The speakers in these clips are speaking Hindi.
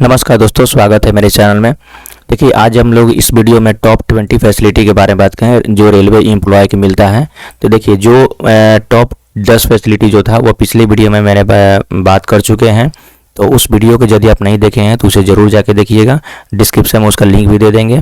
नमस्कार दोस्तों, स्वागत है मेरे चैनल में। देखिए, आज हम लोग इस वीडियो में टॉप 20 फैसिलिटी के बारे में बात करें जो रेलवे एम्प्लॉय को मिलता है। तो देखिए, जो टॉप 10 फैसिलिटी जो था वो पिछले वीडियो में मैंने बात कर चुके हैं। तो उस वीडियो को यदि आप नहीं देखे हैं तो उसे ज़रूर जाके देखिएगा, डिस्क्रिप्शन में उसका लिंक भी दे देंगे।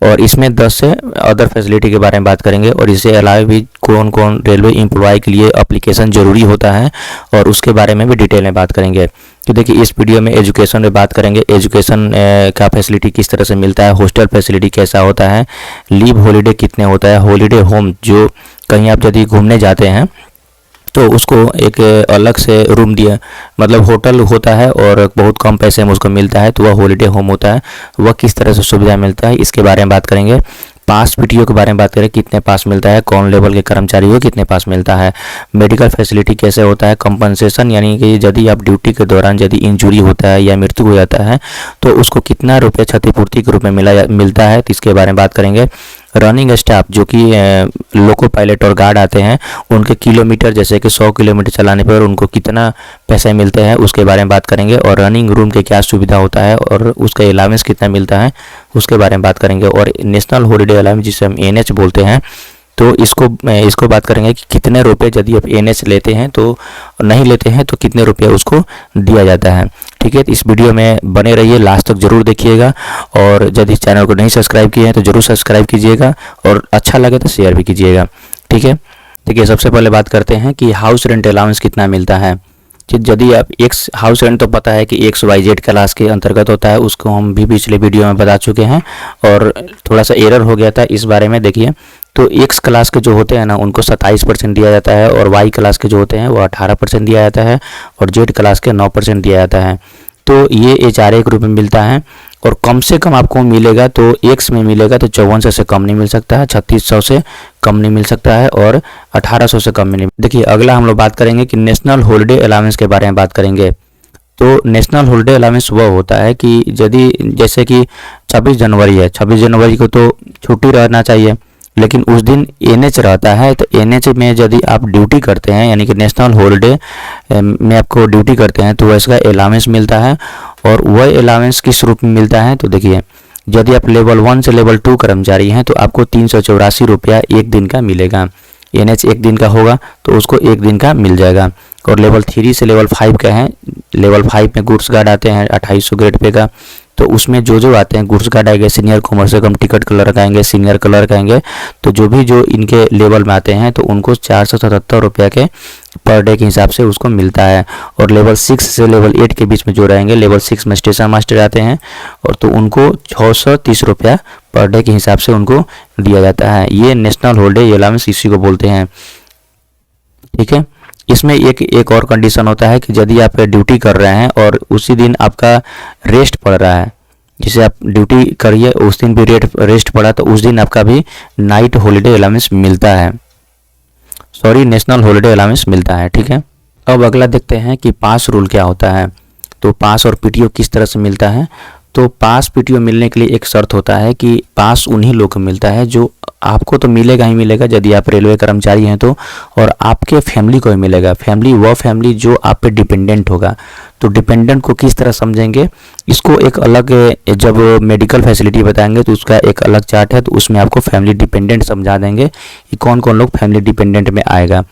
और इसमें 10 से अदर फैसिलिटी के बारे में बात करेंगे और इससे अलावा भी कौन कौन रेलवे एम्प्लॉय के लिए एप्लीकेशन ज़रूरी होता है और उसके बारे में भी डिटेल में बात करेंगे। तो देखिए, इस वीडियो में एजुकेशन में बात करेंगे, एजुकेशन का फैसिलिटी किस तरह से मिलता है, हॉस्टल फैसिलिटी कैसा होता है, लीव हॉलीडे कितने होता है, हॉलीडे होम जो कहीं आप यदि घूमने जाते हैं तो उसको एक अलग से रूम दिया, मतलब होटल होता है और बहुत कम पैसे में उसको मिलता है, तो वह हॉलीडे होम होता है। वह किस तरह से सुविधा मिलता है इसके बारे में बात करेंगे। पास पीटीओ के बारे में बात करें, कितने पास मिलता है, कौन लेवल के कर्मचारी हो कितने पास मिलता है, मेडिकल फैसिलिटी कैसे होता है, कंपनसेशन यानी कि यदि आप ड्यूटी के दौरान यदि इंजरी होता है या मृत्यु हो जाता है तो उसको कितना रुपये क्षतिपूर्ति के रूप में मिलता है, तो इसके बारे में बात करेंगे। रनिंग स्टाफ जो कि लोको पायलट और गार्ड आते हैं, उनके किलोमीटर जैसे कि 100 किलोमीटर चलाने पर उनको कितना पैसे मिलते हैं उसके बारे में बात करेंगे। और रनिंग रूम के क्या सुविधा होता है और उसका अलाउंस कितना मिलता है उसके बारे में बात करेंगे। और नेशनल हॉलीडे अलाउंस जिसे हम एनएच बोलते हैं, तो इसको बात करेंगे कि कितने रुपए यदि आप एनएच लेते हैं तो नहीं लेते हैं तो कितने रुपये उसको दिया जाता है। ठीक है, तो इस वीडियो में बने रहिए, लास्ट तक जरूर देखिएगा। और यदि चैनल को नहीं सब्सक्राइब किए हैं तो जरूर सब्सक्राइब कीजिएगा और अच्छा लगे तो शेयर भी कीजिएगा। ठीक है, देखिए, सबसे पहले बात करते हैं कि हाउस रेंट अलाउंस कितना मिलता है। यदि आप एक्स हाउस रेंट तो पता है कि XYZ क्लास के अंतर्गत होता है, उसको हम भी पिछले वीडियो में बता चुके हैं और थोड़ा सा एरर हो गया था इस बारे में। देखिए, तो एक्स क्लास के जो होते हैं ना उनको 27% दिया जाता है और वाई क्लास के जो होते हैं वो 18% दिया जाता है और जेड क्लास के 9% दिया जाता है। तो ये HRA के रूप में मिलता है और कम से कम आपको मिलेगा तो एक्स में मिलेगा तो 5400 से कम नहीं मिल सकता है, 3600 से कम नहीं मिल सकता है और 1800 से कम नहीं। देखिए, अगला हम लोग बात करेंगे कि नेशनल हॉलीडे अलाउंस के बारे में बात करेंगे। तो नेशनल हॉलीडे अलाउंस वह होता है कि यदि जैसे कि 26 जनवरी है, 26 जनवरी को तो छुट्टी रहना चाहिए, लेकिन उस दिन एनएच रहता है। तो एनएच में यदि आप ड्यूटी करते हैं यानी कि नेशनल हॉलीडे में आपको ड्यूटी करते हैं तो वह इसका अलाउंस मिलता है। और वह अलाउंस किस रूप में मिलता है, तो देखिए, यदि आप लेवल 1 से लेवल 2 कर्मचारी हैं तो आपको 384 रुपया एक दिन का मिलेगा। एनएच एक दिन का होगा तो उसको एक दिन का मिल जाएगा। और लेवल 3 से लेवल 5 का है, लेवल 5 में गुड्स गार्ड आते हैं 2800 ग्रेड पे का, तो उसमें जो आते हैं गुड्स गार्ड आएंगे, सीनियर कॉमर्स कम टिकट क्लर्क आएंगे, सीनियर क्लर्क आएंगे, तो जो इनके लेवल में आते हैं तो उनको 477 रुपये के पर डे के हिसाब से उसको मिलता है। और लेवल 6 से लेवल 8 के बीच में जो रहेंगे, लेवल 6 में स्टेशन मास्टर आते हैं और तो उनको 630 रुपया पर डे के हिसाब से उनको दिया जाता है। ये नेशनल हॉलीडे अलाउंस इसी को बोलते हैं। ठीक है, इसमें एक और कंडीशन होता है कि यदि आप ड्यूटी कर रहे हैं और उसी दिन आपका रेस्ट पड़ रहा है, जैसे आप ड्यूटी करिए उस दिन भी रेस्ट पड़ा तो उस दिन आपका भी नाइट हॉलीडे अलाउंस मिलता है, नेशनल हॉलीडे अलाउंस मिलता है। ठीक है, अब अगला देखते हैं कि पास रूल क्या होता है। तो पास और पीटीओ किस तरह से मिलता है। तो पास पीटीओ मिलने के लिए एक शर्त होता है कि पास उन्हीं लोग को मिलता है, जो आपको तो मिलेगा ही मिलेगा यदि आप रेलवे कर्मचारी हैं तो, और आपके फैमिली को ही मिलेगा। फैमिली वह फैमिली जो आप पे डिपेंडेंट होगा। तो डिपेंडेंट को किस तरह समझेंगे, इसको एक अलग जब मेडिकल फैसिलिटी बताएंगे तो उसका एक अलग चार्ट है, तो उसमें आपको फैमिली डिपेंडेंट समझा देंगे कि कौन कौन लोग फैमिली डिपेंडेंट में आएगा।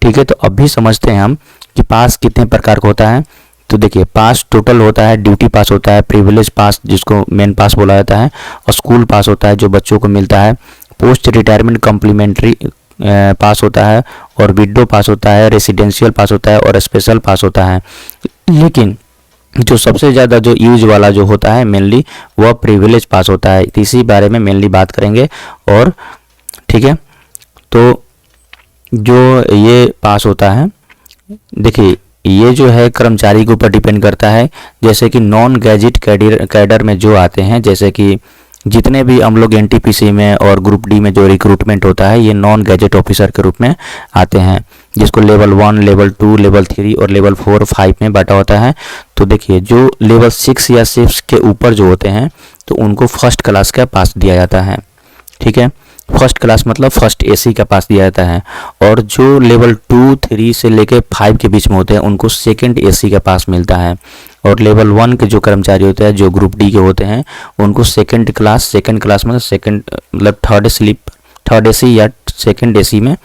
ठीक है, तो अभी समझते हैं हम कि पास कितने प्रकार का होता है। तो देखिए, पास टोटल होता है, ड्यूटी पास होता है, प्रिविलेज पास जिसको मेन पास बोला जाता है, और स्कूल पास होता है जो बच्चों को मिलता है, पोस्ट रिटायरमेंट कम्प्लीमेंट्री पास होता है, और विडो पास होता है, रेसिडेंशियल पास होता है और स्पेशल पास होता है। लेकिन जो सबसे ज़्यादा जो यूज वाला जो होता है मेनली वह प्रिविलेज पास होता है। इसी बारे में मेनली बात करेंगे। और ठीक है, तो जो ये पास होता है, देखिए, ये जो है कर्मचारी के ऊपर डिपेंड करता है। जैसे कि नॉन गैजेट कैडर में जो आते हैं, जैसे कि जितने भी हम लोग NTPC में और ग्रुप डी में जो रिक्रूटमेंट होता है, ये नॉन गैजेट ऑफिसर के रूप में आते हैं, जिसको लेवल 1, लेवल 2, लेवल 3 और लेवल 4, 5 में बांटा होता है। तो देखिए, जो लेवल 6 या 6 के ऊपर जो होते हैं तो उनको फर्स्ट क्लास का पास दिया जाता है। ठीक है, फर्स्ट क्लास मतलब फर्स्ट AC का पास दिया जाता है। और जो लेवल 2, 3 से लेके 5 के बीच में होते हैं उनको सेकंड AC का पास मिलता है। और लेवल 1 के जो कर्मचारी होते हैं, जो ग्रुप डी के होते हैं, उनको सेकंड क्लास मतलब सेकंड मतलब थर्ड एसी या सेकंड एसी में,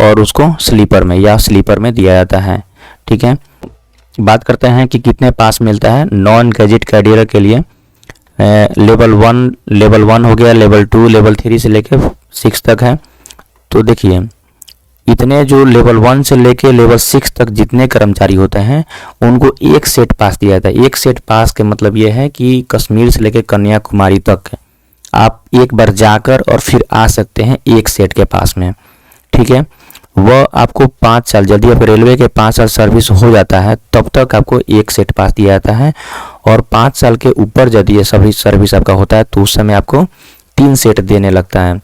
और उसको स्लीपर में या स्लीपर में दिया जाता है। ठीक है, बात करते हैं कि कितने पास मिलता है नॉन गैजेट कैरियर के लिए। लेवल 1 हो गया, लेवल 2, लेवल 3 से लेके 6 तक है। तो देखिए इतने जो लेवल 1 से लेके लेवल 6 तक जितने कर्मचारी होते हैं उनको एक सेट पास दिया जाता है। एक सेट पास के मतलब ये है कि कश्मीर से लेके कन्याकुमारी तक आप एक बार जाकर और फिर आ सकते हैं एक सेट के पास में। ठीक है, वह आपको 5 साल, यदि आप रेलवे के 5 साल सर्विस हो जाता है तब तक आपको एक सेट पास दिया जाता है, और 5 साल के ऊपर यदि ये सभी सर्विस आपका होता है तो उस समय आपको 3 सेट देने लगता है।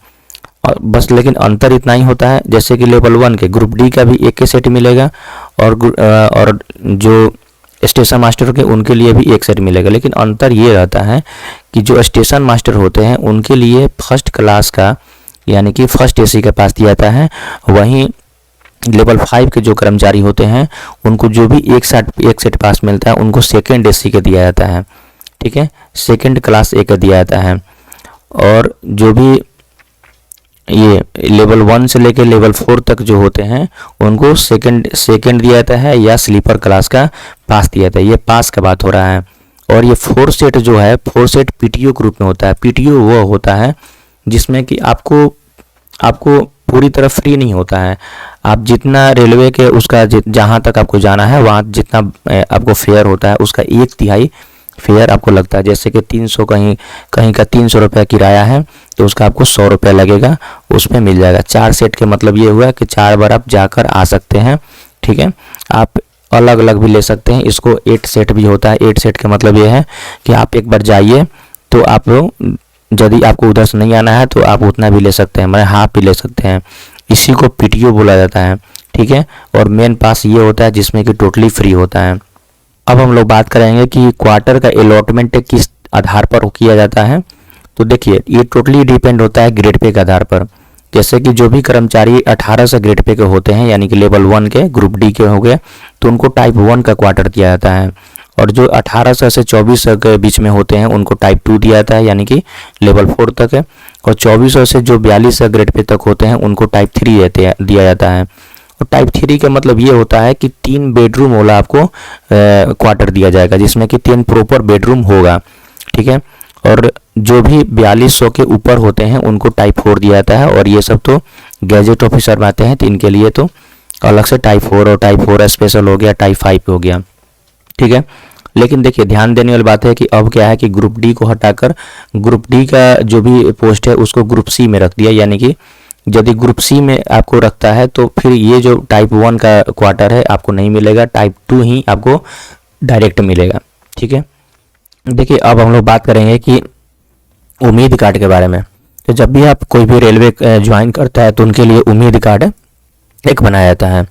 और बस लेकिन अंतर इतना ही होता है, जैसे कि लेवल 1 के ग्रुप डी का भी एक सेट मिलेगा, और जो स्टेशन मास्टर के उनके लिए भी एक सेट मिलेगा। लेकिन अंतर ये रहता है कि जो स्टेशन मास्टर होते हैं उनके लिए फर्स्ट क्लास का यानी कि फर्स्ट एसी का पास दिया जाता है। वहीं लेवल 5 के जो कर्मचारी होते हैं उनको जो भी एक सेट पास मिलता है उनको सेकेंड एसी का दिया जाता है। ठीक है, सेकेंड क्लास ए का दिया जाता है। और जो भी ये लेवल 1 से लेकर लेवल 4 तक जो होते हैं उनको सेकंड दिया जाता है या स्लीपर क्लास का पास दिया जाता है। ये पास का बात हो रहा है। और ये 4 सेट जो है, 4 सेट पीटीओ ग्रुप में होता है। पीटीओ वो होता है जिसमें कि आपको पूरी तरह फ्री नहीं होता है। आप जितना रेलवे के उसका जहाँ तक आपको जाना है वहाँ जितना आपको फेयर होता है उसका 1/3 फेयर आपको लगता है। जैसे कि 300 कहीं का 300 रुपया किराया है तो उसका आपको 100 रुपया लगेगा, उसमें मिल जाएगा। 4 सेट के मतलब ये हुआ कि 4 बार आप जाकर आ सकते हैं। ठीक है, आप अलग अलग भी ले सकते हैं। इसको 8 सेट भी होता है। 8 सेट का मतलब ये है कि आप एक बार जाइए तो आप यदि आपको उधर से नहीं आना है तो आप उतना भी ले सकते हैं, मतलब हाफ भी ले सकते हैं। इसी को पीटीओ बोला जाता है। ठीक है, और मेन पास ये होता है जिसमें कि टोटली फ्री होता है। अब हम लोग बात करेंगे कि क्वार्टर का अलॉटमेंट किस आधार पर किया जाता है। तो देखिए ये टोटली डिपेंड होता है ग्रेड पे के आधार पर। जैसे कि जो भी कर्मचारी 18 से ग्रेड पे के होते हैं यानी कि लेवल 1 के ग्रुप डी के हो गए तो उनको टाइप 1 का क्वार्टर दिया जाता है। और जो 18 से 24 के बीच में होते हैं उनको टाइप 2 दिया जाता है यानी कि लेवल 4 तक है। और 24 से जो 42 ग्रेड पे तक होते हैं उनको टाइप 3 दिया जाता है। और टाइप 3 का मतलब ये होता है कि 3 बेडरूम वाला आपको क्वार्टर दिया जाएगा जिसमें कि 3 प्रॉपर बेडरूम होगा। ठीक है, और जो भी 4200 के ऊपर होते हैं उनको टाइप 4 दिया जाता है। और ये सब तो गैजेट ऑफिसर में आते हैं तो इनके लिए तो अलग से टाइप 4 और टाइप 4 स्पेशल हो गया, टाइप 5 हो गया। ठीक है, लेकिन देखिए ध्यान देने वाली बात है कि अब क्या है कि ग्रुप डी को हटाकर ग्रुप डी का जो भी पोस्ट है उसको ग्रुप सी में रख दिया। यानी कि यदि ग्रुप सी में आपको रखता है तो फिर ये जो टाइप 1 का क्वार्टर है आपको नहीं मिलेगा, टाइप 2 ही आपको डायरेक्ट मिलेगा। ठीक है, देखिए अब हम लोग बात करेंगे कि उम्मीद कार्ड के बारे में। तो जब भी आप कोई भी रेलवे ज्वाइन करता है तो उनके लिए उम्मीद कार्ड एक बनाया जाता है।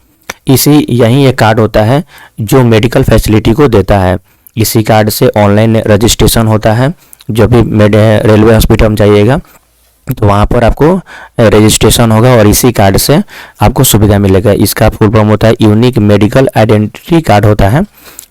यही एक कार्ड होता है जो मेडिकल फैसिलिटी को देता है। इसी कार्ड से ऑनलाइन रजिस्ट्रेशन होता है। जब भी रेलवे हॉस्पिटल में जाइएगा तो वहाँ पर आपको रजिस्ट्रेशन होगा और इसी कार्ड से आपको सुविधा मिलेगा। इसका फुल फॉर्म होता है यूनिक मेडिकल आइडेंटिटी कार्ड होता है।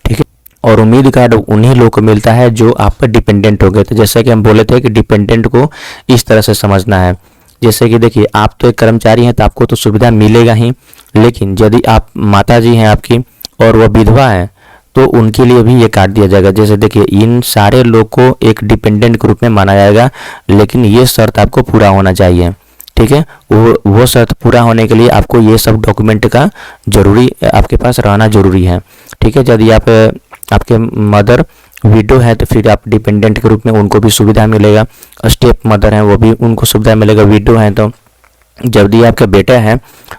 ठीक है, और उम्मीद कार्ड उन्हीं लोगों को मिलता है जो आप पर डिपेंडेंट हो गए। तो जैसे कि हम बोले थे कि डिपेंडेंट को इस तरह से समझना है। जैसे कि देखिए आप तो एक कर्मचारी हैं तो आपको तो सुविधा मिलेगा ही, लेकिन यदि आप माता जी हैं आपकी और वह विधवा है तो उनके लिए भी ये कार्ड दिया जाएगा। जैसे देखिए इन सारे लोग को एक डिपेंडेंट ग्रुप में माना जाएगा, लेकिन ये शर्त आपको पूरा होना चाहिए। ठीक है, वो शर्त पूरा होने के लिए आपको ये सब डॉक्यूमेंट का जरूरी आपके पास रहना जरूरी है। ठीक है, यदि आपके मदर विडो है तो फिर आप डिपेंडेंट के रूप में उनको भी सुविधा मिलेगा। स्टेप मदर हैं वो भी उनको सुविधा मिलेगा। विडो हैं तो यदि आपका बेटा है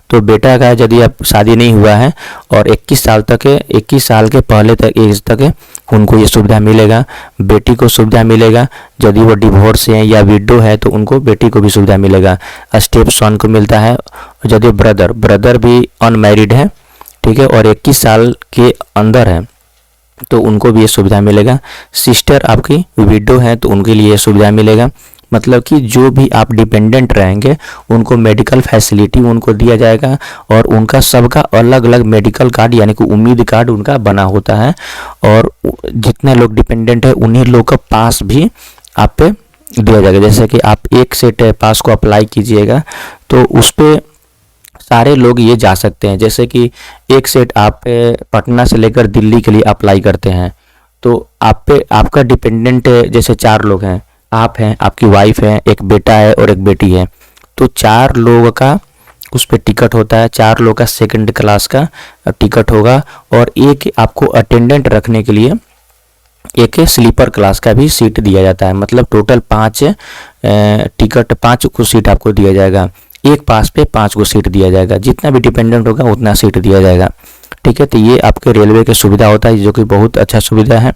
तो बेटा का यदि आप शादी नहीं हुआ है और 21 साल के पहले तक एज तक है उनको ये सुविधा मिलेगा। बेटी को सुविधा मिलेगा। यदि वो डिवोर्स है या विडो है तो उनको बेटी को भी सुविधा मिलेगा। स्टेप सन को मिलता है। यदि ब्रदर भी अनमैरिड है, ठीक है, और 21 साल के अंदर है तो उनको भी ये सुविधा मिलेगा। सिस्टर आपकी विडो है तो उनके लिए सुविधा मिलेगा। मतलब कि जो भी आप डिपेंडेंट रहेंगे उनको मेडिकल फैसिलिटी उनको दिया जाएगा, और उनका सबका अलग अलग मेडिकल कार्ड यानी कि उम्मीद कार्ड उनका बना होता है, और जितने लोग डिपेंडेंट है उन्हीं लोग का पास भी आप पे दिया जाएगा। जैसे कि आप एक सेट पास को अप्लाई कीजिएगा तो उस पर सारे लोग ये जा सकते हैं। जैसे कि एक सेट आप पटना से लेकर दिल्ली के लिए अप्लाई करते हैं तो आप पे आपका डिपेंडेंट जैसे 4 लोग हैं, आप हैं, आपकी वाइफ है, एक बेटा है और एक बेटी है, तो 4 लोगों का उस पर टिकट होता है, 4 लोगों का सेकंड क्लास का टिकट होगा, और एक आपको अटेंडेंट रखने के लिए एक स्लीपर क्लास का भी सीट दिया जाता है। मतलब टोटल 5 टिकट, 5 को सीट आपको दिया जाएगा। एक पास पे 5 को सीट दिया जाएगा, जितना भी डिपेंडेंट होगा उतना सीट दिया जाएगा। ठीक है, तो ये आपके रेलवे की सुविधा होता है जो कि बहुत अच्छा सुविधा है।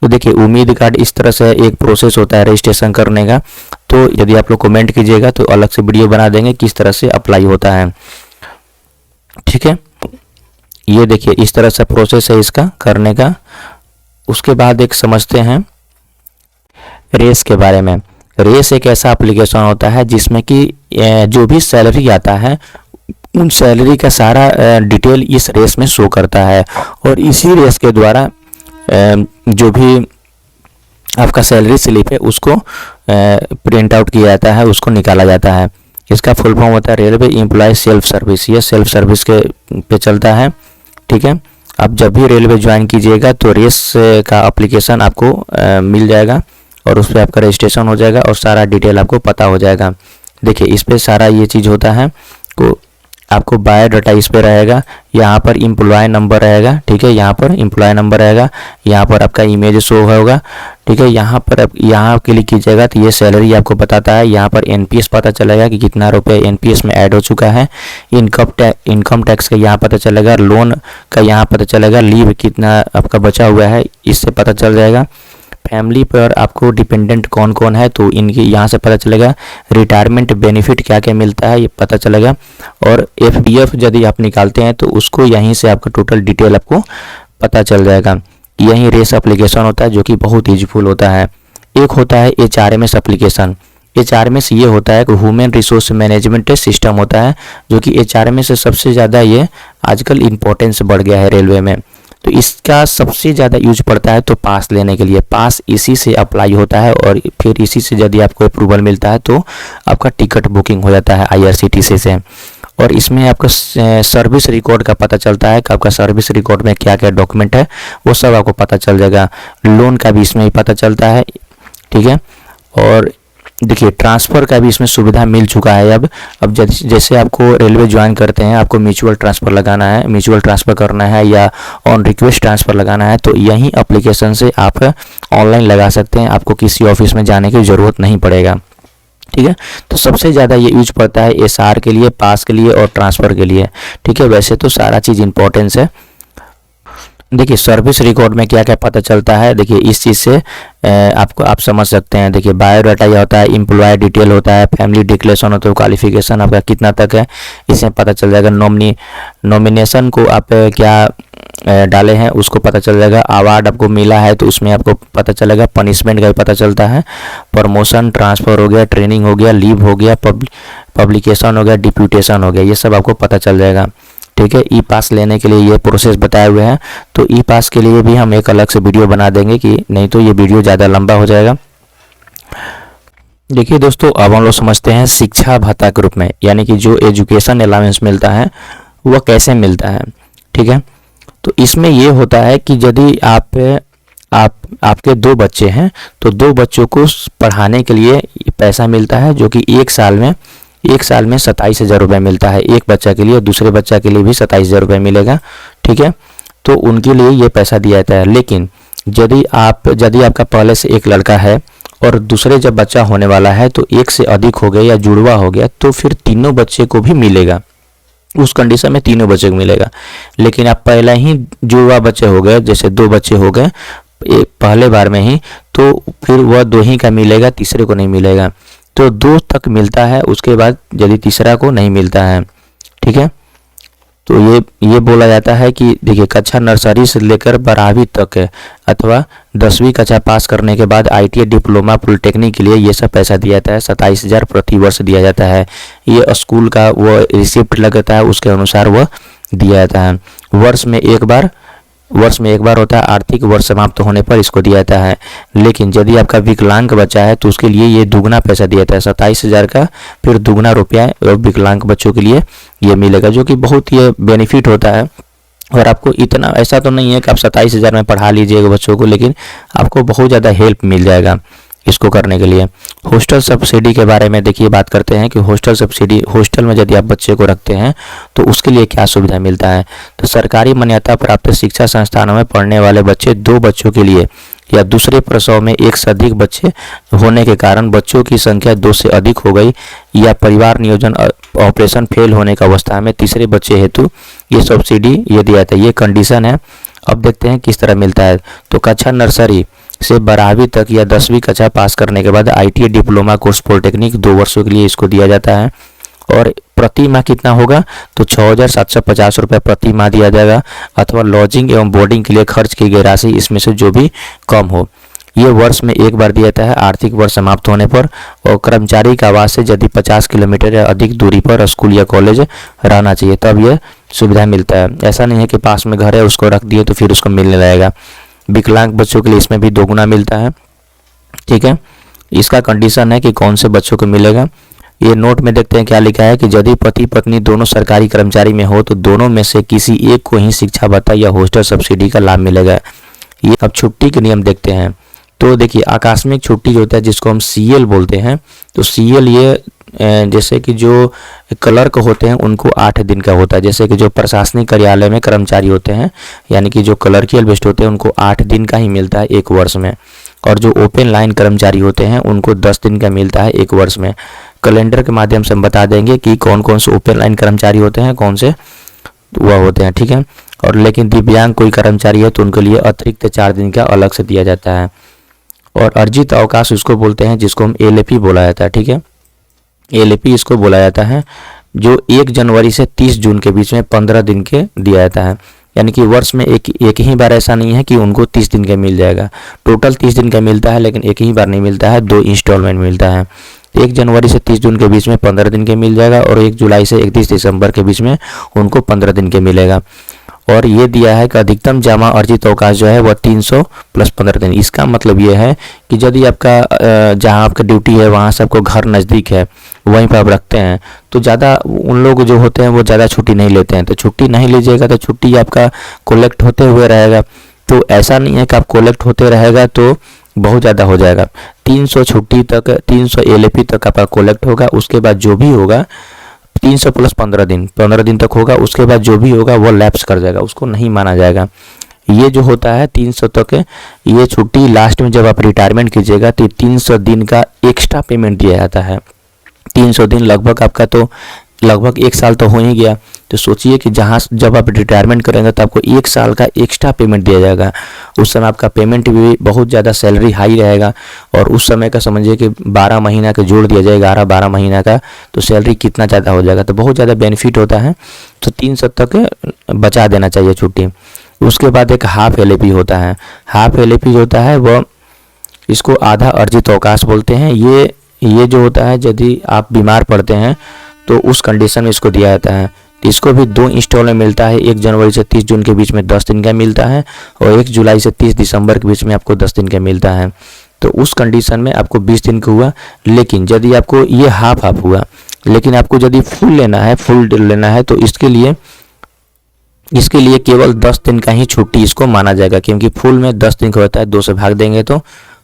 तो देखिए उम्मीद कार्ड इस तरह से एक प्रोसेस होता है रजिस्ट्रेशन करने का। तो यदि आप लोग कमेंट कीजिएगा तो अलग से वीडियो बना देंगे किस तरह से अप्लाई होता है। ठीक है, ये देखिए इस तरह से प्रोसेस है इसका करने का। उसके बाद एक समझते हैं रेस के बारे में। रेस एक ऐसा एप्लीकेशन होता है जिसमें कि जो भी सैलरी आता है उन सैलरी का सारा डिटेल इस रेस में शो करता है, और इसी रेस के द्वारा जो भी आपका सैलरी स्लिप है उसको प्रिंट आउट किया जाता है, उसको निकाला जाता है। इसका फुल फॉर्म होता है रेलवे एम्प्लॉय सेल्फ सर्विस। ये सेल्फ सर्विस के पे चलता है। ठीक है, आप जब भी रेलवे ज्वाइन कीजिएगा तो रेस का एप्लीकेशन आपको मिल जाएगा, और उस पर आपका रजिस्ट्रेशन हो जाएगा और सारा डिटेल आपको पता हो जाएगा। देखिए इस पर सारा ये चीज़ होता है। तो आपको बायोडाटा इस पे रहेगा, यहाँ पर एम्प्लॉय नंबर रहेगा। ठीक है, यहाँ पर एम्प्लॉय नंबर रहेगा, यहाँ पर आपका इमेज शो होगा। ठीक है, यहाँ पर आप यहाँ क्लिक कीजिएगा तो ये सैलरी आपको बताता है। यहाँ पर एनपीएस पता चलेगा कि कितना रुपये एनपीएस में ऐड हो चुका है। इनकम टैक्स का यहाँ पता चलेगा, लोन का यहाँ पता चलेगा, लीव कितना आपका बचा हुआ है इससे पता चल जाएगा। फैमिली पर आपको डिपेंडेंट कौन कौन है तो इनकी यहाँ से पता चलेगा। रिटायरमेंट बेनिफिट क्या क्या मिलता है ये पता चलेगा, और एफडीएफ यदि आप निकालते हैं तो उसको यहीं से आपका टोटल डिटेल आपको पता चल जाएगा। यही रेस एप्लीकेशन होता है जो कि बहुत यूजफुल होता है। एक होता है HRMS एप्लीकेशन। HRMS ये होता है कि ह्यूमन रिसोर्स मैनेजमेंट सिस्टम होता है, जो कि HRMS से सबसे ज़्यादा ये आजकल इम्पोर्टेंस बढ़ गया है रेलवे में। तो इसका सबसे ज़्यादा यूज पड़ता है तो पास लेने के लिए। पास इसी से अप्लाई होता है, और फिर इसी से यदि आपको अप्रूवल मिलता है तो आपका टिकट बुकिंग हो जाता है IRCTC से। और इसमें आपका सर्विस रिकॉर्ड का पता चलता है कि आपका सर्विस रिकॉर्ड में क्या क्या डॉक्यूमेंट है वो सब आपको पता चल जाएगा। लोन का भी इसमें ही पता चलता है। ठीक है, और देखिए ट्रांसफ़र का भी इसमें सुविधा मिल चुका है। अब जैसे आपको रेलवे ज्वाइन करते हैं, आपको म्यूचुअल ट्रांसफ़र लगाना है, म्यूचुअल ट्रांसफ़र करना है या ऑन रिक्वेस्ट ट्रांसफ़र लगाना है तो यही एप्लीकेशन से आप ऑनलाइन लगा सकते हैं। आपको किसी ऑफिस में जाने की ज़रूरत नहीं पड़ेगा। ठीक है, तो सबसे ज़्यादा ये यूज पड़ता है SR के लिए, पास के लिए और ट्रांसफ़र के लिए। ठीक है, वैसे तो सारा चीज़ इंपॉर्टेंस है। देखिए सर्विस रिकॉर्ड में क्या क्या पता चलता है, देखिए इस चीज़ से आपको आप समझ सकते हैं। देखिए बायोडाटा ये होता है, एम्प्लॉय डिटेल होता है, फैमिली डिक्लेरेशन होता है, क्वालिफिकेशन आपका कितना तक है इसमें पता चल जाएगा। नॉमिनेशन को आप क्या डाले हैं उसको पता चल जाएगा। अवार्ड आपको मिला है तो उसमें आपको पता चलेगा। पनिशमेंट का भी पता चलता है। प्रमोशन, ट्रांसफ़र हो गया, ट्रेनिंग हो गया, लीव हो गया, पब्लिकेशन हो गया, डिप्यूटेशन हो गया, ये सब आपको पता चल जाएगा। ठीक है, ई पास लेने के लिए ये प्रोसेस बताए हुए हैं, तो ई पास के लिए भी हम एक अलग से वीडियो बना देंगे कि नहीं तो ये वीडियो ज़्यादा लंबा हो जाएगा। देखिए दोस्तों, अब हम लोग समझते हैं शिक्षा भत्ता के रूप में, यानी कि जो एजुकेशन अलाउंस मिलता है वह कैसे मिलता है। ठीक है, तो इसमें ये होता है कि यदि आपके 2 बच्चे हैं तो 2 बच्चों को पढ़ाने के लिए पैसा मिलता है, जो कि एक साल में 27,000 रुपये मिलता है एक बच्चा के लिए, दूसरे बच्चा के लिए भी 27,000 रुपये मिलेगा। ठीक है, तो उनके लिए ये पैसा दिया जाता है। लेकिन यदि आपका पहले से एक लड़का है और दूसरे जब बच्चा होने वाला है तो एक से अधिक हो गया या जुड़वा हो गया तो फिर तीनों बच्चे को भी मिलेगा। उस कंडीशन में तीनों बच्चे को मिलेगा। लेकिन आप पहले ही जुड़वा बच्चे हो गए, जैसे 2 बच्चे हो गए पहले बार में ही, तो फिर वह 2 ही का मिलेगा, तीसरे को नहीं मिलेगा। तो 2 तक मिलता है, उसके बाद यदि तीसरा को नहीं मिलता है। ठीक है, तो ये बोला जाता है कि देखिए कक्षा नर्सरी से लेकर 12वीं तक है, अथवा 10वीं कक्षा पास करने के बाद ITI डिप्लोमा पॉलिटेक्निक के लिए ये सब पैसा दिया जाता है। 27,000 प्रति वर्ष दिया जाता है। ये स्कूल का वो रिसिप्ट लगता है, उसके अनुसार वह दिया जाता है। वर्ष में एक बार होता है। आर्थिक वर्ष समाप्त होने पर इसको दिया जाता है। लेकिन यदि आपका विकलांग बच्चा है तो उसके लिए ये दुगना पैसा दिया जाता है। 27,000 का फिर दुगना रुपया विकलांग बच्चों के लिए ये मिलेगा, जो कि बहुत ये बेनिफिट होता है। और आपको इतना ऐसा तो नहीं है कि आप 27,000 में पढ़ा लीजिएगा बच्चों को, लेकिन आपको बहुत ज़्यादा हेल्प मिल जाएगा इसको करने के लिए। हॉस्टल सब्सिडी के बारे में देखिए बात करते हैं कि हॉस्टल सब्सिडी, हॉस्टल में यदि आप बच्चे को रखते हैं तो उसके लिए क्या सुविधा मिलता है। तो सरकारी मान्यता प्राप्त शिक्षा संस्थानों में पढ़ने वाले बच्चे 2 बच्चों के लिए या दूसरे प्रसव में 1 से अधिक बच्चे होने के कारण बच्चों की संख्या 2 से अधिक हो गई, या परिवार नियोजन ऑपरेशन फेल होने की अवस्था में तीसरे बच्चे हेतु ये सब्सिडी ये दिया जाता है। ये कंडीशन है। अब देखते हैं किस तरह मिलता है। तो कक्षा नर्सरी से 12वीं तक या 10वीं कक्षा पास करने के बाद ITI डिप्लोमा कोर्स पॉलिटेक्निक 2 वर्षों के लिए इसको दिया जाता है। और प्रति माह कितना होगा, तो 6,750 रुपये प्रति माह दिया जाएगा, अथवा लॉजिंग एवं बोर्डिंग के लिए खर्च की गई राशि इसमें से जो भी कम हो। ये वर्ष में एक बार दिया जाता है आर्थिक वर्ष समाप्त होने पर। और कर्मचारी का आवास से यदि 50 किलोमीटर या अधिक दूरी पर स्कूल या कॉलेज रहना चाहिए तब यह सुविधा मिलता है। ऐसा नहीं है कि पास में घर है उसको रख दिए तो फिर उसको मिलने लगेगा। विकलांग बच्चों के लिए इसमें भी दोगुना मिलता है। ठीक है, इसका कंडीशन है कि कौन से बच्चों को मिलेगा। ये नोट में देखते हैं क्या लिखा है कि यदि पति पत्नी दोनों सरकारी कर्मचारी में हो तो दोनों में से किसी एक को ही शिक्षा भत्ता या हॉस्टल सब्सिडी का लाभ मिलेगा। ये अब छुट्टी के नियम देखते हैं। तो देखिए आकस्मिक छुट्टी जो होता है जिसको हम CL बोलते हैं, तो CL ये जैसे कि जो क्लर्क होते हैं उनको 8 दिन का होता है। जैसे कि जो प्रशासनिक कार्यालय में कर्मचारी होते हैं, यानी कि जो क्लर्कियल बेस्ट होते हैं, उनको 8 दिन का ही मिलता है 1 वर्ष में। और जो ओपन लाइन कर्मचारी होते हैं उनको 10 दिन का मिलता है 1 वर्ष में। कैलेंडर के माध्यम से हम बता देंगे कि कौन कौन से ओपन लाइन कर्मचारी होते हैं, कौन से वह होते हैं। ठीक है, और लेकिन दिव्यांग कोई कर्मचारी है तो उनके लिए अतिरिक्त 4 दिन का अलग से दिया जाता है। और अर्जित अवकाश उसको बोलते हैं जिसको हम LAP बोला जाता है। ठीक है, LAP इसको बोला जाता है, जो 1 जनवरी से 30 जून के बीच में 15 दिन के दिया जाता है। यानी कि वर्ष में एक ही बार ऐसा नहीं है कि उनको 30 दिन का मिल जाएगा। टोटल 30 दिन का मिलता है, लेकिन एक ही बार नहीं मिलता है, 2 इंस्टॉलमेंट मिलता है। 1 जनवरी से 30 जून के बीच में 15 दिन के मिल जाएगा, और 1 जुलाई से 31 दिसंबर के बीच में उनको 15 दिन के मिलेगा। और ये दिया है कि अधिकतम जमा अर्जित अवकाश जो है वह 300 + 15 दिन। इसका मतलब ये है कि यदि आपका जहाँ आपका ड्यूटी है वहाँ से आपको घर नज़दीक है, वहीं पर आप रखते हैं, तो ज़्यादा उन लोग जो होते हैं वो ज़्यादा छुट्टी नहीं लेते हैं। तो छुट्टी नहीं लीजिएगा तो छुट्टी आपका कोलेक्ट होते हुए रहेगा। तो ऐसा नहीं है कि आप कोलेक्ट होते रहेगा तो बहुत ज़्यादा हो जाएगा। 300 छुट्टी तक, 300 LAP तक आपका कोलेक्ट होगा। उसके बाद जो भी होगा 300 + 15 दिन तक होगा। उसके बाद जो भी होगा वो लैप्स कर जाएगा, उसको नहीं माना जाएगा। ये जो होता है 300 तक ये छुट्टी, लास्ट में जब आप रिटायरमेंट कीजिएगा तो 300 दिन का एक्स्ट्रा पेमेंट दिया जाता है। 300 दिन लगभग आपका तो लगभग 1 साल तो हो ही गया। तो सोचिए कि जब आप रिटायरमेंट करेंगे तो आपको 1 साल का एक्स्ट्रा पेमेंट दिया जाएगा। उस समय आपका पेमेंट भी बहुत ज़्यादा, सैलरी हाई रहेगा। और उस समय का समझिए कि 12 महीना का जोड़ दिया जाए, 11-12 महीना का, तो सैलरी कितना ज़्यादा हो जाएगा। तो बहुत ज़्यादा बेनिफिट होता है। तो 300 तक बचा देना चाहिए छुट्टी। उसके बाद एक हाफ LAP होता है। हाफ LAP जो होता है वह, इसको आधा अर्जित अवकाश बोलते हैं। ये जो होता है यदि आप बीमार पड़ते हैं तो उस कंडीशन में इसको दिया जाता है। तो इसको भी 2 इंस्टॉल में मिलता है। 1 जनवरी से 30 जून के बीच में 10 दिन का मिलता है, और 1 जुलाई से 30 दिसंबर के बीच में आपको 10 दिन का मिलता है। तो उस कंडीशन में आपको 20 दिन का हुआ। लेकिन यदि आपको ये हाफ हुआ, लेकिन आपको यदि फुल लेना है तो इसके लिए केवल 10 दिन का ही छुट्टी इसको माना जाएगा। क्योंकि फुल में 10 दिन का होता है, 2 से भाग देंगे तो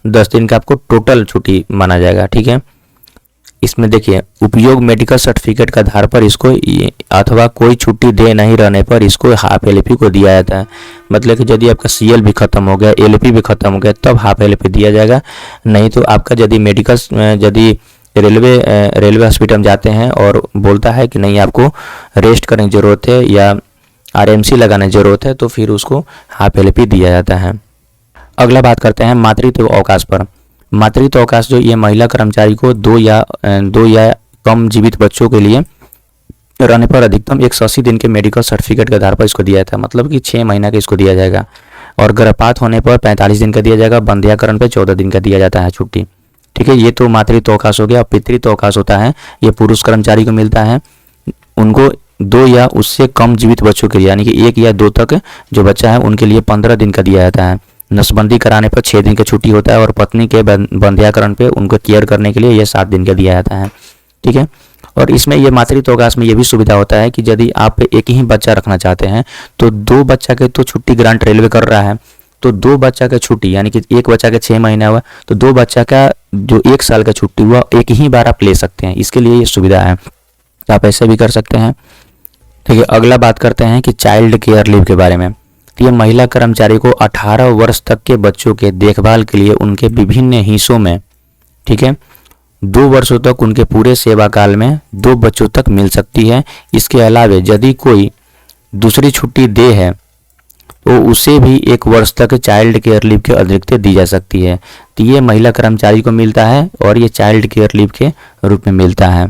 10 दिन का आपको टोटल छुट्टी माना जाएगा। ठीक है, इसमें देखिए उपयोग मेडिकल सर्टिफिकेट के आधार पर इसको, अथवा कोई छुट्टी दे नहीं रहने पर इसको हाफ LAP को दिया जाता है। मतलब कि यदि आपका CL भी खत्म हो गया, LAP भी खत्म हो गया, तब हाफ LAP दिया जाएगा। नहीं तो आपका यदि रेलवे हॉस्पिटल में जाते हैं और बोलता है कि नहीं आपको रेस्ट करने की ज़रूरत है या RMC लगाने की ज़रूरत है, तो फिर उसको हाफ LAP दिया जाता है। अगला बात करते हैं मातृत्व अवकाश पर। मातृत्व अवकाश जो ये महिला कर्मचारी को 2 या कम जीवित बच्चों के लिए रहने पर अधिकतम 180 दिन के मेडिकल सर्टिफिकेट के आधार पर इसको दिया था, मतलब कि 6 महीना का इसको दिया जाएगा। और गर्भपात होने पर 45 दिन का दिया जाएगा, बंध्याकरण पे 14 दिन का दिया जाता है छुट्टी। ठीक है, ये तो मातृत्व अवकाश हो गया। पितृत्व अवकाश होता है, ये पुरुष कर्मचारी को मिलता है। उनको 2 या उससे कम जीवित बच्चों के लिए, यानी कि 1 या 2 तक जो बच्चा है उनके लिए 15 दिन का दिया जाता है। नसबंदी कराने पर 6 दिन की छुट्टी होता है और पत्नी के बंध्याकरण पे उनको केयर करने के लिए यह 7 दिन का दिया जाता है। ठीक है, और इसमें ये मातृत्व अवकाश में ये भी सुविधा होता है कि यदि आप एक ही बच्चा रखना चाहते हैं तो 2 बच्चा के तो छुट्टी ग्रांट रेलवे कर रहा है, तो 2 बच्चा का छुट्टी, यानी कि एक बच्चा के 6 महीना हुआ तो 2 बच्चा का जो 1 साल का छुट्टी हुआ एक ही बार आप ले सकते हैं। इसके लिए ये सुविधा है, तो आप ऐसे भी कर सकते हैं। ठीक है, अगला बात करते हैं कि चाइल्ड केयर लीव के बारे में। तो ये महिला कर्मचारी को 18 वर्ष तक के बच्चों के देखभाल के लिए उनके विभिन्न हिस्सों में, ठीक है, 2 वर्षों तक उनके पूरे सेवा काल में 2 बच्चों तक मिल सकती है। इसके अलावा यदि कोई दूसरी छुट्टी दे है तो उसे भी 1 वर्ष तक चाइल्ड केयर लीव के अतिरिक्त दी जा सकती है। तो ये महिला कर्मचारी को मिलता है और ये चाइल्ड केयर लीव के रूप में मिलता है।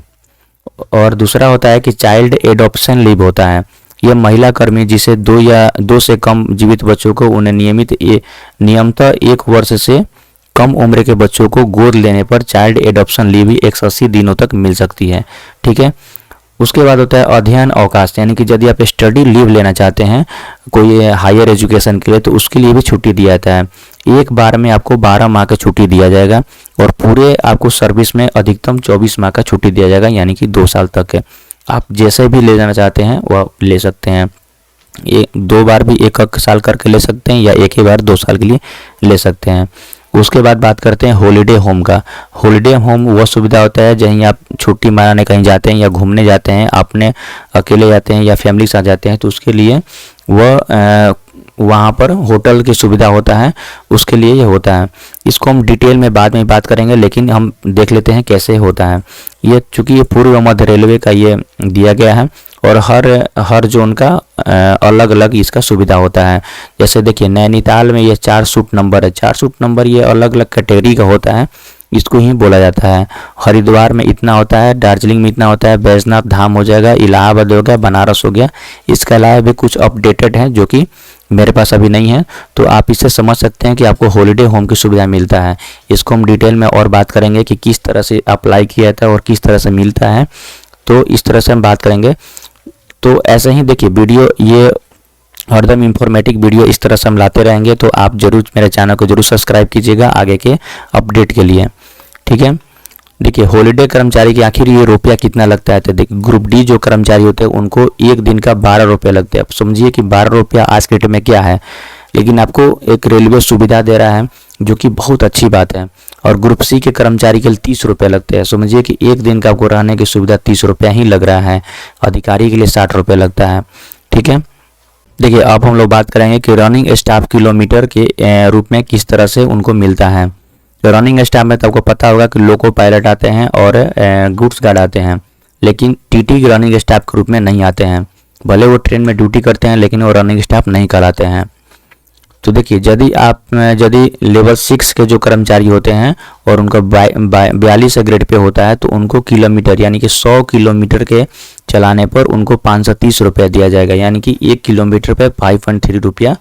और दूसरा होता है कि चाइल्ड एडॉप्शन लीव होता है। यह महिला कर्मी जिसे 2 या 2 से कम जीवित बच्चों को उन्हें नियमतः 1 वर्ष से कम उम्र के बच्चों को गोद लेने पर चाइल्ड एडॉप्शन लीव 180 दिनों तक मिल सकती है। ठीक है, उसके बाद होता है अध्ययन अवकाश, यानी कि यदि आप स्टडी लीव लेना चाहते हैं कोई हायर एजुकेशन के लिए तो उसके लिए भी छुट्टी दिया जाता है। एक बार में आपको 12 माह का छुट्टी दिया जाएगा और पूरे आपको सर्विस में अधिकतम 24 माह का छुट्टी दिया जाएगा, यानी कि 2 साल तक है। आप जैसे भी ले जाना चाहते हैं वह ले सकते हैं। 2 बार भी 1 साल करके ले सकते हैं या एक ही बार 2 साल के लिए ले सकते हैं। उसके बाद बात करते हैं हॉलीडे होम का। हॉलीडे होम वह सुविधा होता है जहीं आप छुट्टी मनाने कहीं जाते हैं या घूमने जाते हैं, अपने अकेले जाते हैं या फैमिली के साथ जाते हैं, तो उसके लिए वह वहाँ पर होटल की सुविधा होता है, उसके लिए ये होता है। इसको हम डिटेल में बाद में बात करेंगे, लेकिन हम देख लेते हैं कैसे होता है। ये चूँकि ये पूर्व मध्य रेलवे का ये दिया गया है और हर जोन का अलग अलग इसका सुविधा होता है। जैसे देखिए नैनीताल में ये 4 सूट नंबर है, 4 सूट नंबर ये अलग अलग कैटेगरी का होता है, इसको ही बोला जाता है। हरिद्वार में इतना होता है, दार्जिलिंग में इतना होता है, बैजनाथ धाम हो जाएगा, इलाहाबाद हो गया, बनारस हो गया। इसके अलावा भी कुछ अपडेटेड है जो कि मेरे पास अभी नहीं है, तो आप इससे समझ सकते हैं कि आपको हॉलीडे होम की सुविधा मिलता है। इसको हम डिटेल में और बात करेंगे कि किस तरह से अप्लाई किया जाता है और किस तरह से मिलता है, तो इस तरह से हम बात करेंगे। तो ऐसे ही देखिए वीडियो ये हरदम इंफॉर्मेटिव वीडियो इस तरह से हम लाते रहेंगे, तो आप जरूर मेरे चैनल को जरूर सब्सक्राइब कीजिएगा आगे के अपडेट के लिए। ठीक है, देखिए हॉलीडे कर्मचारी के आखिर ये रुपया कितना लगता है, तो देखिए ग्रुप डी जो कर्मचारी होते हैं उनको 1 दिन का 12 रुपये लगते हैं। आप समझिए कि 12 रुपया आज के डेट में क्या है, लेकिन आपको एक रेलवे सुविधा दे रहा है जो कि बहुत अच्छी बात है। और ग्रुप सी के कर्मचारी के लिए 30 रुपये लगते हैं। समझिए कि 1 दिन का आपको रहने की सुविधा 30 रुपया ही लग रहा है। अधिकारी के लिए 60 रुपये लगता है। ठीक है, देखिए अब हम लोग बात करेंगे कि रनिंग स्टाफ किलोमीटर के रूप में किस तरह से उनको मिलता है। तो रनिंग स्टाफ में तो आपको पता होगा कि लोको पायलट आते हैं और गुड्स गार्ड आते हैं, लेकिन टीटी रनिंग स्टाफ के रूप में नहीं आते हैं। भले वो ट्रेन में ड्यूटी करते हैं लेकिन वो रनिंग स्टाफ नहीं कहलाते हैं। तो देखिए यदि लेवल 6 के जो कर्मचारी होते हैं और उनका 42 ग्रेड पे होता है तो उनको किलोमीटर यानी कि 100 किलोमीटर के चलाने पर उनको 530 रुपये दिया जाएगा, यानी कि 1 किलोमीटर पे 5.3 रुपया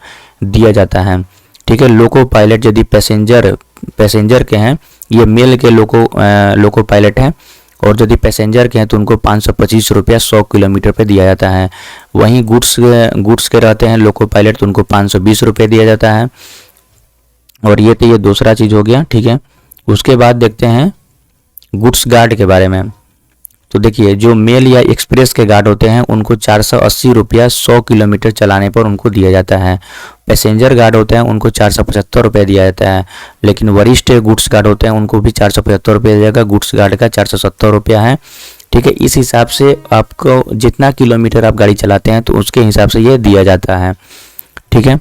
दिया जाता है। ठीक है, लोको पायलट यदि पैसेंजर के हैं, ये मेल के लोको पायलट हैं, और यदि पैसेंजर के हैं तो उनको 525 रुपया 100 किलोमीटर पे दिया जाता है। वहीं गुड्स के रहते हैं लोको पायलट तो उनको 520 रुपये दिया जाता है। और ये तो ये दूसरा चीज़ हो गया। ठीक है, उसके बाद देखते हैं गुड्स गार्ड के बारे में। तो देखिए जो मेल या एक्सप्रेस के गार्ड होते हैं उनको 480 रुपया 100 किलोमीटर चलाने पर उनको दिया जाता है। पैसेंजर गार्ड होते हैं उनको 475 रुपये दिया जाता है, लेकिन वरिष्ठ गुड्स गार्ड होते हैं उनको भी 475 रुपये दिया जाएगा। गुड्स गार्ड का 470 रुपया है। ठीक है, इस हिसाब से आपको जितना किलोमीटर आप गाड़ी चलाते हैं तो उसके हिसाब से ये दिया जाता है। ठीक है,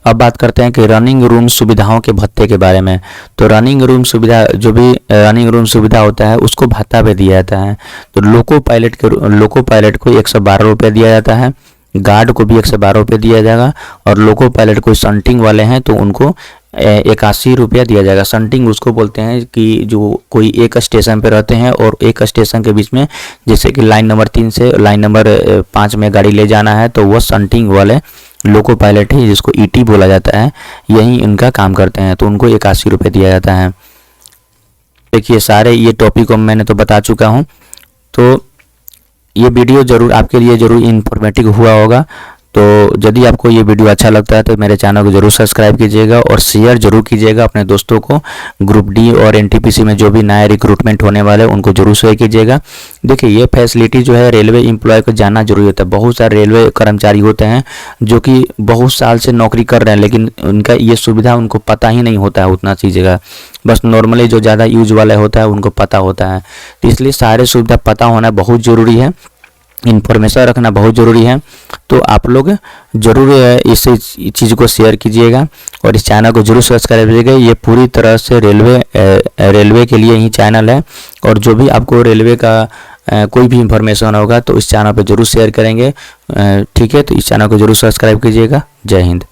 अब बात करते हैं कि रनिंग रूम सुविधाओं के भत्ते के बारे में। तो रनिंग रूम सुविधा जो भी रनिंग रूम सुविधा होता है उसको भत्ता पे दिया जाता है। तो लोको पायलट को 112 रुपये दिया जाता है, गार्ड को भी 112 रुपये दिया जाएगा, और लोको पायलट कोई संटिंग वाले हैं तो उनको ₹81 दिया जाएगा। शंटिंग उसको बोलते हैं कि जो कोई एक स्टेशन पे रहते हैं और एक स्टेशन के बीच में, जैसे कि लाइन नंबर 3 से लाइन नंबर 5 में गाड़ी ले जाना है, तो वो शंटिंग वाले लोको पायलट है, जिसको ईटी बोला जाता है, यही इनका काम करते हैं, तो उनको ₹81 दिया जाता है। देखिए सारे ये टॉपिक को मैंने तो बता चुका हूँ, तो ये वीडियो ज़रूर आपके लिए ज़रूर इन्फॉर्मेटिव हुआ होगा। तो यदि आपको ये वीडियो अच्छा लगता है तो मेरे चैनल को जरूर सब्सक्राइब कीजिएगा और शेयर जरूर कीजिएगा अपने दोस्तों को। ग्रुप डी और एनटीपीसी में जो भी नया रिक्रूटमेंट होने वाले हैं उनको जरूर शेयर कीजिएगा। देखिए ये फैसिलिटी जो है रेलवे एम्प्लॉय को जानना जरूरी होता है। बहुत सारे रेलवे कर्मचारी होते हैं जो कि बहुत साल से नौकरी कर रहे हैं, लेकिन उनका ये सुविधा उनको पता ही नहीं होता है उतना चीज़ का। बस नॉर्मली जो ज़्यादा यूज वाला होता है उनको पता होता है, तो इसलिए सारे सुविधा पता होना बहुत ज़रूरी है, इन्फॉर्मेशन रखना बहुत ज़रूरी है। तो आप लोग ज़रूर इस चीज़ को शेयर कीजिएगा और इस चैनल को जरूर सब्सक्राइब कीजिएगा। ये पूरी तरह से रेलवे के लिए ही चैनल है, और जो भी आपको रेलवे का कोई भी इंफॉर्मेशन होगा तो इस चैनल पर जरूर शेयर करेंगे। ठीक है, तो इस चैनल को जरूर सब्सक्राइब कीजिएगा। जय हिंद।